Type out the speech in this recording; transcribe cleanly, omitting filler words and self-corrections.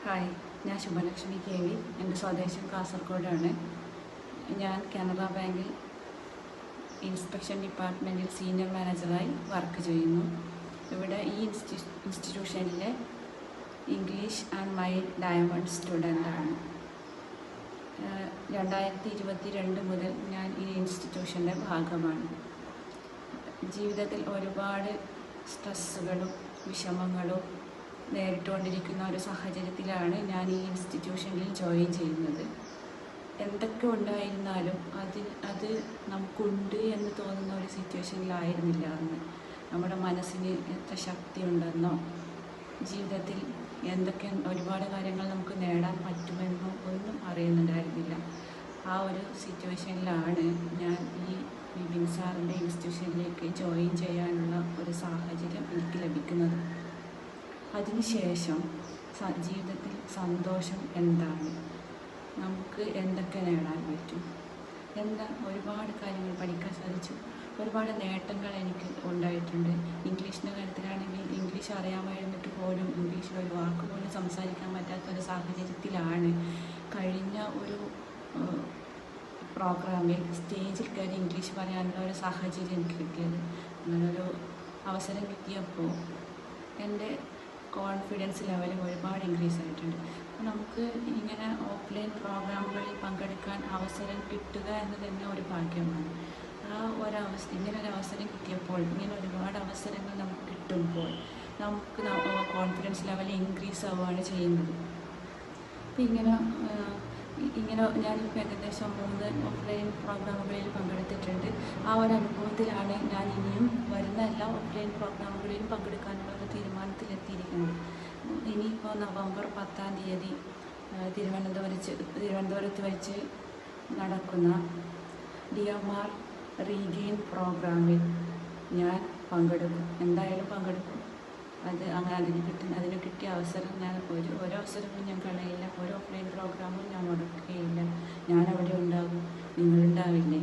Hi, ഞാൻ Subhalakshmi K V. എൻ്റെ സ്വദേശം കാസർഗോഡാണ്. ഞാൻ കാനറ ബാങ്കിൽ ഇൻസ്പെക്ഷൻ ഡിപ്പാർട്ട്മെൻറ്റിൽ സീനിയർ മാനേജറായി വർക്ക് ചെയ്യുന്നു. ഇവിടെ ഈ ഇൻസ്റ്റിറ്റ്യൂഷനിലെ ഇംഗ്ലീഷ് ആൻഡ് മൈൽ ഡയമണ്ട് സ്റ്റുഡൻ്റാണ്. 2022 മുതൽ ഞാൻ ഈ ഇൻസ്റ്റിറ്റ്യൂഷൻ്റെ ഭാഗമാണ്. ജീവിതത്തിൽ ഒരുപാട് സ്ട്രെസ്സുകളും വിഷമങ്ങളും നേരിട്ടുകൊണ്ടിരിക്കുന്ന ഒരു സാഹചര്യത്തിലാണ് ഞാൻ ഈ ഇൻസ്റ്റിറ്റ്യൂഷനിൽ ജോയിൻ ചെയ്യുന്നത്. എന്തൊക്കെ ഉണ്ടായിരുന്നാലും അത് നമുക്കുണ്ട് എന്ന് തോന്നുന്ന ഒരു സിറ്റുവേഷനിലായിരുന്നില്ല അന്ന്. നമ്മുടെ മനസ്സിന് എത്ര ശക്തി ഉണ്ടെന്നോ ജീവിതത്തിൽ എന്തൊക്കെ ഒരുപാട് കാര്യങ്ങൾ നമുക്ക് നേടാൻ പറ്റുമെന്നോ ഒന്നും അറിയുന്നുണ്ടായിരുന്നില്ല. ആ ഒരു സിറ്റുവേഷനിലാണ് ഞാൻ ഈ വിപിൻ സാറിൻ്റെ ഇൻസ്റ്റിറ്റ്യൂഷനിലേക്ക് ജോയിൻ ചെയ്യാനുള്ള ഒരു സാഹചര്യം എനിക്ക് ലഭിക്കുന്നത്. അതിനുശേഷം ജീവിതത്തിൽ സന്തോഷം എന്താണ്, നമുക്ക് എന്തൊക്കെ നേടാൻ പറ്റും, ഒരുപാട് കാര്യങ്ങൾ പഠിക്കാൻ സാധിച്ചു. ഒരുപാട് നേട്ടങ്ങൾ എനിക്ക് ഉണ്ടായിട്ടുണ്ട്. ഇംഗ്ലീഷിൻ്റെ കാര്യത്തിലാണെങ്കിൽ ഇംഗ്ലീഷ് അറിയാമായിരുന്നിട്ട് പോലും ഇംഗ്ലീഷിൽ ഒരു വാക്ക് പോലും സംസാരിക്കാൻ പറ്റാത്തൊരു സാഹചര്യത്തിലാണ് കഴിഞ്ഞ ഒരു പ്രോഗ്രാമിൽ സ്റ്റേജിൽ കയറി ഇംഗ്ലീഷ് പറയാനുള്ള ഒരു സാഹചര്യം എനിക്ക് കിട്ടിയത്. അങ്ങനൊരു അവസരം കിട്ടിയപ്പോൾ എൻ്റെ കോൺഫിഡൻസ് ലെവലും ഒരുപാട് ഇൻക്രീസ് ആയിട്ടുണ്ട്. നമുക്ക് ഇങ്ങനെ ഓഫ്ലൈൻ പ്രോഗ്രാമുകളിൽ പങ്കെടുക്കാൻ അവസരം കിട്ടുക എന്ന് തന്നെ ഒരു ഭാഗ്യമാണ്. ഇങ്ങനെ ഒരു അവസരം കിട്ടിയപ്പോൾ, ഇങ്ങനെ ഒരുപാട് അവസരങ്ങൾ നമുക്ക് കിട്ടുമ്പോൾ നമുക്ക് കോൺഫിഡൻസ് ലെവൽ ഇൻക്രീസ് ആവുകയാണ് ചെയ്യുന്നത്. ഇങ്ങനെ ഞാനിപ്പോൾ ഏകദേശം 3 ഓഫ്ലൈൻ പ്രോഗ്രാമുകളിൽ പങ്കെടുത്തിട്ടുണ്ട്. ആ ഒരു അനുഭവത്തിലാണ് ഞാൻ ഇനിയും വരുന്ന എല്ലാ ഓഫ്ലൈൻ പ്രോഗ്രാമുകളിലും പങ്കെടുക്കാനുള്ള ഒരു തീരുമാനത്തിലെത്തിയിരിക്കുന്നത്. ഇനിയിപ്പോൾ നവംബർ 10-ാം തീയതി തിരുവനന്തപുരത്ത് വെച്ച് നടക്കുന്ന DMR റീഗെയിൻ പ്രോഗ്രാമിൽ ഞാൻ പങ്കെടുക്കും. എന്തായാലും പങ്കെടുക്കും. അതിന് കിട്ടിയ അവസരം ഞാൻ ഒരു അവസരവും ഞാൻ കളയില്ല. ഒരു ഓഫ്ലൈൻ പ്രോഗ്രാമും ഞാൻ മുടക്കുകയില്ല. ഞാനവിടെ ഉണ്ടാകും, നിങ്ങളുണ്ടാവില്ലേ?